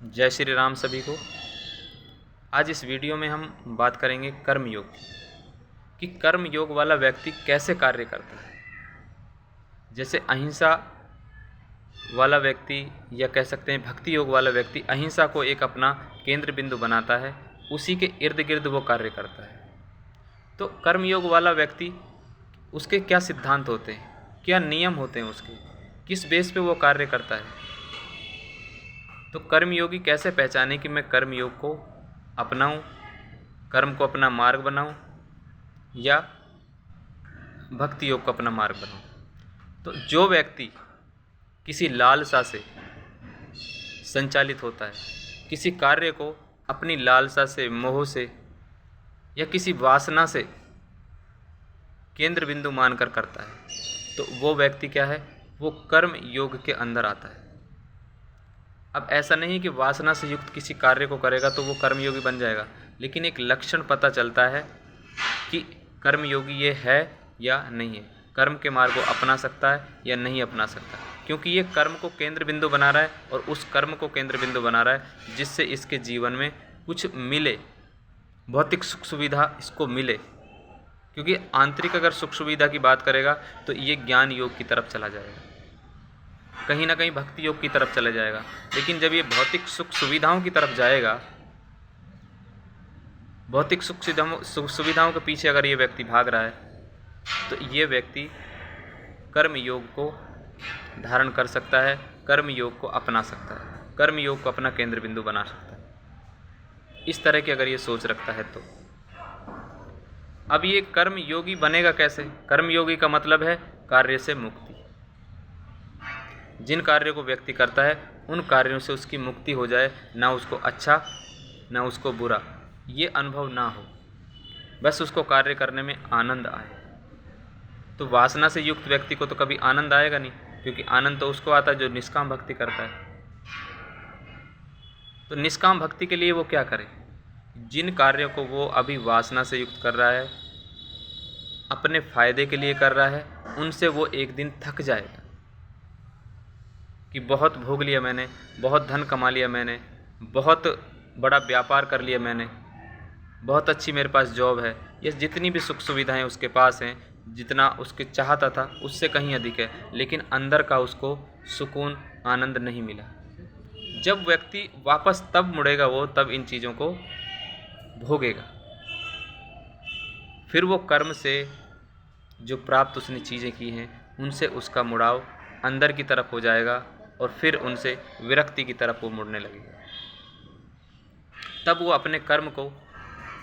जय श्री राम सभी को। आज इस वीडियो में हम बात करेंगे कर्म योग की, कि कर्म योग वाला व्यक्ति कैसे कार्य करता है। जैसे अहिंसा वाला व्यक्ति या कह सकते हैं भक्ति योग वाला व्यक्ति अहिंसा को एक अपना केंद्र बिंदु बनाता है, उसी के इर्द गिर्द वो कार्य करता है। तो कर्म योग वाला व्यक्ति, उसके क्या सिद्धांत होते हैं, क्या नियम होते हैं, उसके किस बेस पे वो कार्य करता है। तो कर्मयोगी कैसे पहचाने कि मैं कर्म योग को अपनाऊं, कर्म को अपना मार्ग बनाऊं या भक्ति योग को अपना मार्ग बनाऊं। तो जो व्यक्ति किसी लालसा से संचालित होता है, किसी कार्य को अपनी लालसा से, मोह से या किसी वासना से केंद्र बिंदु मानकर करता है, तो वो व्यक्ति क्या है, वो कर्म योग के अंदर आता है। अब ऐसा नहीं कि वासना से युक्त किसी कार्य को करेगा तो वो कर्मयोगी बन जाएगा, लेकिन एक लक्षण पता चलता है कि कर्मयोगी ये है या नहीं है, कर्म के मार्ग को अपना सकता है या नहीं अपना सकता, क्योंकि ये कर्म को केंद्र बिंदु बना रहा है और उस कर्म को केंद्र बिंदु बना रहा है जिससे इसके जीवन में कुछ मिले, भौतिक सुख सुविधा इसको मिले। क्योंकि आंतरिक अगर सुख सुविधा की बात करेगा तो ये ज्ञान योग की तरफ चला जाएगा, कहीं ना कहीं भक्ति योग की तरफ चला जाएगा। लेकिन जब ये भौतिक सुख सुविधाओं की तरफ जाएगा, भौतिक सुख सुविधाओं के पीछे अगर ये व्यक्ति भाग रहा है, तो ये व्यक्ति कर्म योग को धारण कर सकता है, कर्म योग को अपना सकता है, कर्म योग को अपना केंद्र बिंदु बना सकता है। इस तरह की अगर ये सोच रखता है तो अब ये कर्म योगी बनेगा कैसे। कर्म योगी का मतलब है कार्य से मुक्ति। जिन कार्यों को व्यक्ति करता है उन कार्यों से उसकी मुक्ति हो जाए, ना उसको अच्छा ना उसको बुरा ये अनुभव ना हो, बस उसको कार्य करने में आनंद आए। तो वासना से युक्त व्यक्ति को तो कभी आनंद आएगा नहीं, क्योंकि आनंद तो उसको आता है जो निष्काम भक्ति करता है। तो निष्काम भक्ति के लिए वो क्या करे, जिन कार्यों को वो अभी वासना से युक्त कर रहा है, अपने फायदे के लिए कर रहा है, उनसे वो एक दिन थक जाएगा कि बहुत भोग लिया मैंने, बहुत धन कमा लिया मैंने, बहुत बड़ा व्यापार कर लिया मैंने, बहुत अच्छी मेरे पास जॉब है, ये जितनी भी सुख सुविधाएं उसके पास हैं, जितना उसके चाहता था उससे कहीं अधिक है, लेकिन अंदर का उसको सुकून आनंद नहीं मिला। जब व्यक्ति वापस तब मुड़ेगा वो, तब इन चीज़ों को भोगेगा। फिर वो कर्म से जो प्राप्त उसने चीज़ें की हैं उनसे उसका मुड़ाव अंदर की तरफ हो जाएगा और फिर उनसे विरक्ति की तरफ वो मुड़ने लगेगा। तब वो अपने कर्म को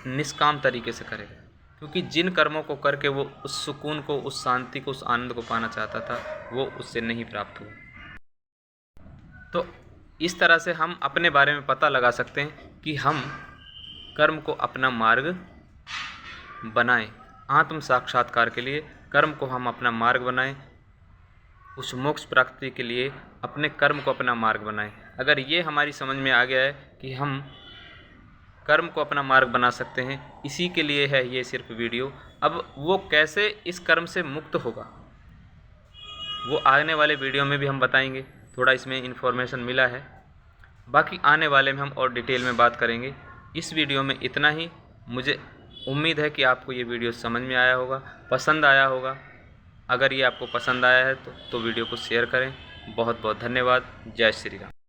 निष्काम तरीके से करेगा, क्योंकि जिन कर्मों को करके वो उस सुकून को, उस शांति को, उस आनंद को पाना चाहता था, वो उससे नहीं प्राप्त हुआ। तो इस तरह से हम अपने बारे में पता लगा सकते हैं कि हम कर्म को अपना मार्ग बनाएं। आत्म साक्षात्कार के लिए कर्म को हम अपना मार्ग बनाएं, उस मोक्ष प्राप्ति के लिए अपने कर्म को अपना मार्ग बनाएं। अगर ये हमारी समझ में आ गया है कि हम कर्म को अपना मार्ग बना सकते हैं, इसी के लिए है ये सिर्फ वीडियो। अब वो कैसे इस कर्म से मुक्त होगा वो आने वाले वीडियो में भी हम बताएंगे। थोड़ा इसमें इन्फॉर्मेशन मिला है, बाकी आने वाले में हम और डिटेल में बात करेंगे। इस वीडियो में इतना ही। मुझे उम्मीद है कि आपको ये वीडियो समझ में आया होगा, पसंद आया होगा। अगर ये आपको पसंद आया है तो वीडियो को शेयर करें। बहुत बहुत धन्यवाद। जय श्री राम।